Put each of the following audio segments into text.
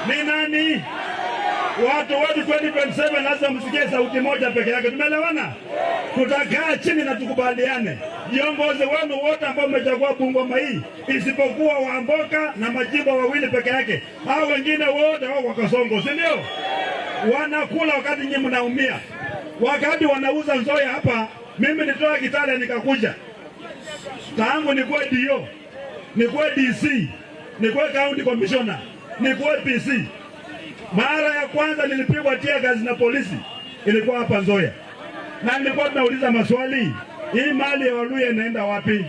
Ni nani? Watu wetu 2027 lazima msikie sauti moja peke yake. Tumeelewana? Tutakaa chini na tukubaliane. Viongozi wenu wote ambao mmechagua Bungoma hii, isipokuwa Wamboka na majimbo wawili peke yake, hao wengine wote wako Kasongo, si ndio? Wanakula wakati nyinyi mnaumia. Wakati wanauza Nzoia hapa, mimi nitoa Kitale nikakuja. Tangu nikuwe DO, nikuwe DC, nikuwe county commissioner, nikuwe PC. Mara ya kwanza nilipigwa tear gas na polisi ilikuwa hapa Nzoia. Na nilikuwa tunauliza maswali, hii mali ya Waluya inaenda wapi?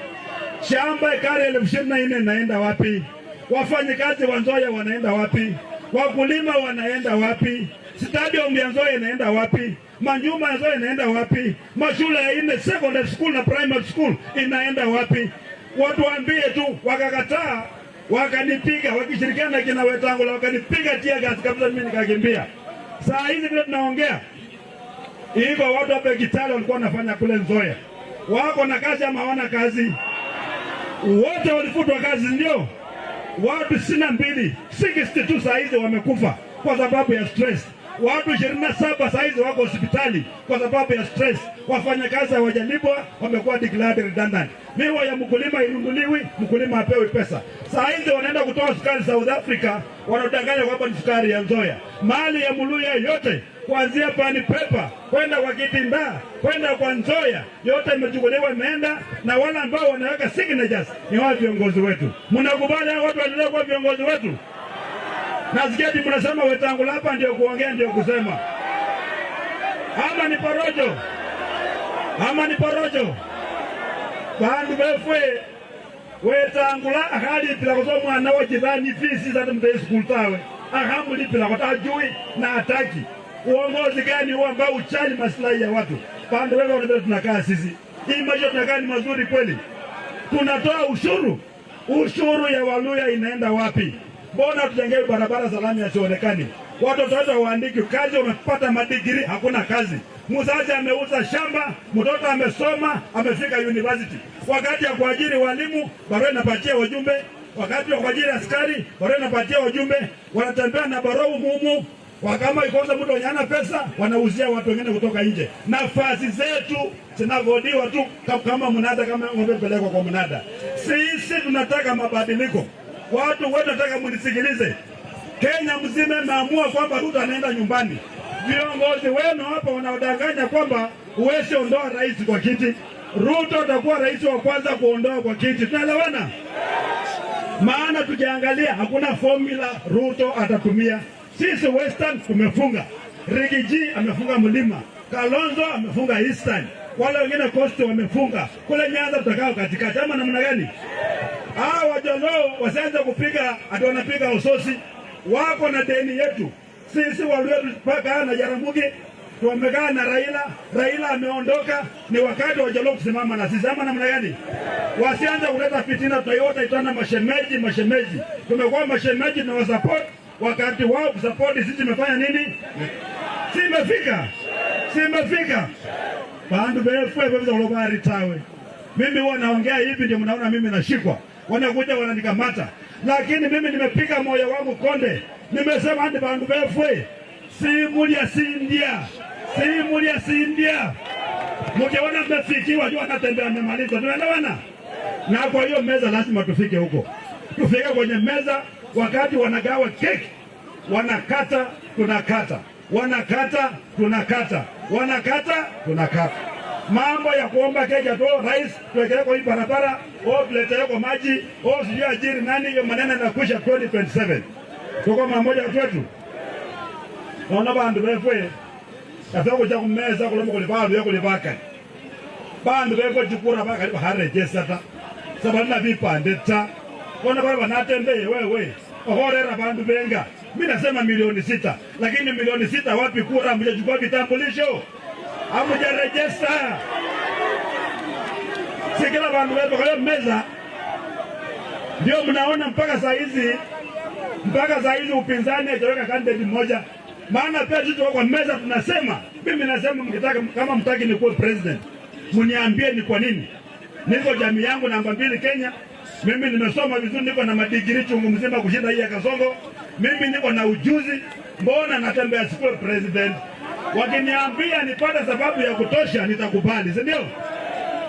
Shamba ekari 24,000 inaenda wapi? Wafanyikazi wa Nzoia wanaenda wapi? Wakulima wanaenda wapi? Stadium ya Nzoia inaenda wapi? Manyumba ya Nzoia inaenda wapi? Mashule ya ine secondary school na primary school inaenda wapi? Watu waambie tu. Wakakataa, wakanipiga, wakishirikiana na kina Wetangula wakanipiga tear gas kabisa, mimi nikakimbia. Saa hizi vile tunaongea, hivyo watu hapa Kitale walikuwa wanafanya kule Nzoia, wako na kazi ama hawana kazi? Wote walifutwa kazi, ndio? Watu 62 saa hizi wamekufa kwa sababu ya stress. Watu 27 saa hizi wako hospitali kwa sababu ya stress. Wafanyakazi hawajalipwa, wamekuwa declared redundant. Miwa ya mkulima irunduliwi, mkulima apewe pesa. Saa hizi wanaenda kutoa sukari South Africa, wanadanganya kwamba ni sukari ya Nzoia. Mali ya Muluya yote kuanzia Pani Pepa kwenda kwa Kitinda kwenda kwa Nzoia yote imechukuliwa, imeenda, na wale ambao wanaweka signatures ni wao viongozi wetu. Mnakubali hao watu waendelee kuwa viongozi wetu? Nasikia mnasema Wetangula hapa ndio kuongea ndio kusema. Ama ni porojo? Ama ni porojo? Bandu befwe Wetangula akali pila kwa mwana wa jirani fisi za mtei school tawe. Ahamuli pila kwa tajui na ataki. Uongozi gani huo ambao uchali maslahi ya watu? Bandu wewe wanabeba tunakaa sisi. Hii maisha tunakaa ni mazuri kweli? Tunatoa ushuru. Ushuru ya Waluya inaenda wapi? Mbona tujengee barabara za lami yasionekani? Watoto wetu waandiki kazi, wamepata madigiri, hakuna kazi. Mzazi ameuza shamba, mtoto amesoma, amefika university. Wakati ya kuajiri walimu, barua inapatia wajumbe. Wakati wa kuajiri askari, barua inapatia wajumbe. Wanatembea na barua mumu. Wakama ikosa mtu wanyana pesa, wanauzia watu wengine kutoka nje. Nafasi zetu zinagodiwa tu kama mnada, kama ng'ombe pelekwa kwa mnada. Sisi tunataka mabadiliko. Watu wote nataka mnisikilize. Kenya mzima imeamua kwamba Ruto anaenda nyumbani. Viongozi wenu hapa wanaodanganya kwamba uwezi ondoa rais kwa kiti. Ruto atakuwa rais wa kwanza kuondoa kwa kiti. Tunaelewana? Maana tukiangalia hakuna formula Ruto atatumia. Sisi Western tumefunga. Rigiji amefunga Mlima. Kalonzo amefunga Eastern. Wale wengine Coast wamefunga. Kule Nyanza tutakao katikati. Ama namna gani? Wajolo wasianze kupiga ati wanapiga usosi. Wako na deni yetu. Sisi Waluya mpaka na Jaramogi tumekaa na Raila. Raila ameondoka, ni wakati wajolo kusimama na sisi. Ama namna gani? Wasianze kuleta fitina, Toyota itana mashemeji. Tumekuwa mashemeji na wasupport. Wakati wao kusupport sisi tumefanya nini? Simefika. Bandu befwe bebza ulobari tawe. Mimi huwa naongea hivi ndio mnaona mimi nashikwa. Wanakuja wananikamata. Lakini mimi nimepiga moyo wangu konde. Nimesema hadi bandu befwe. Simulia sindia. Mkiona mmefikiwa jua natembea amemaliza. Tunaelewana? Na kwa hiyo meza lazima tufike huko. Tufike kwenye meza wakati wanagawa keki. Wanakata, tunakata. Wanakata, tunakata. Mambo ya kuomba keki tu rais tuwekele kwa hii barabara, tuletee kwa maji, sijui ajiri nani, hiyo maneno yanakwisha 2027. Tuko mamoja wetu. Naona bandu befwe afya kuja kumeza kulomba kulibalo ya kulibaka. Bandu befwe chukura baka liba harejesa ta. Sababu na vipande ta. Kona baba natembee wewe. Ohorera bandu benga. Mimi nasema milioni 6, lakini milioni 6 wapi kura? Mjachukua vitambulisho? Hamuja register. Sikila bandu wetu kwa meza. Ndio mnaona mpaka saa hizi upinzani hajaweka candidate mmoja. Maana pia sisi kwa meza tunasema, mimi nasema mkitaka kama mtaki nikuwe president, mniambie ni kwa nini. Niko jamii yangu namba 2 Kenya. Mimi nimesoma vizuri, niko na madigiri chungu mzima kushinda hii ya Kasongo. Mimi niko na ujuzi, mbona natembea sikuwe president? Wakiniambia nipate sababu ya kutosha nitakubali, si ndio?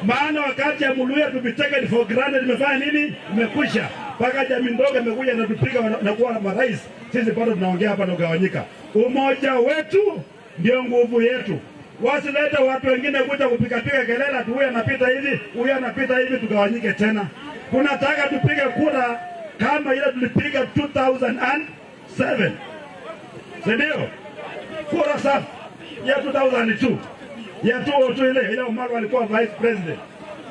Maana wakati ya Muluya to be taken for granted imefanya nini? Imekwisha. Paka jamii ndogo imekuja na tupiga na kuwa marais. Sisi bado tunaongea hapa na kugawanyika. Umoja wetu ndio nguvu yetu. Wasilete watu wengine kuja kupiga kelele tu, huyu anapita hivi, huyu anapita hivi, tugawanyike tena. Tunataka tupige kura kama ile tulipiga 2007. Ndio? Kura safi ya 2002. Ya 2002 ile Omar alikuwa vice president.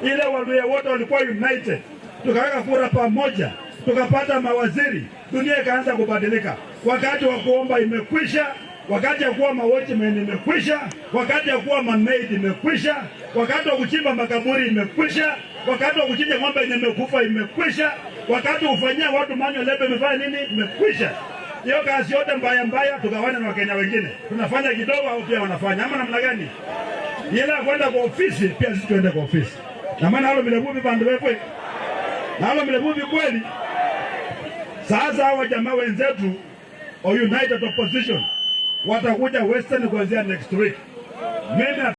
Ile Waluhya wote walikuwa united. Tukaweka kura pamoja, tukapata mawaziri. Dunia ikaanza kubadilika. Wakati wa kuomba imekwisha, wakati wa kuwa watchmen imekwisha, wakati wa kuwa maid imekwisha, wakati wa kuchimba makaburi imekwisha, wakati wa kuchinja ng'ombe imekufa imekwisha, wakati wa kufanyia watu manyo lebe imefanya nini? Imekwisha. Hiyo kazi yote mbaya tugawane na Wakenya wengine. Tunafanya kidogo au pia wanafanya. Ama namna gani? Yela kwenda kwa ofisi pia sisi tuende kwa ofisi. Na maana halo milebubi bandu wewe. Na halo milebubi kweli. Sasa hawa jamaa wenzetu o United Opposition watakuja Western kuanzia next week. Mimi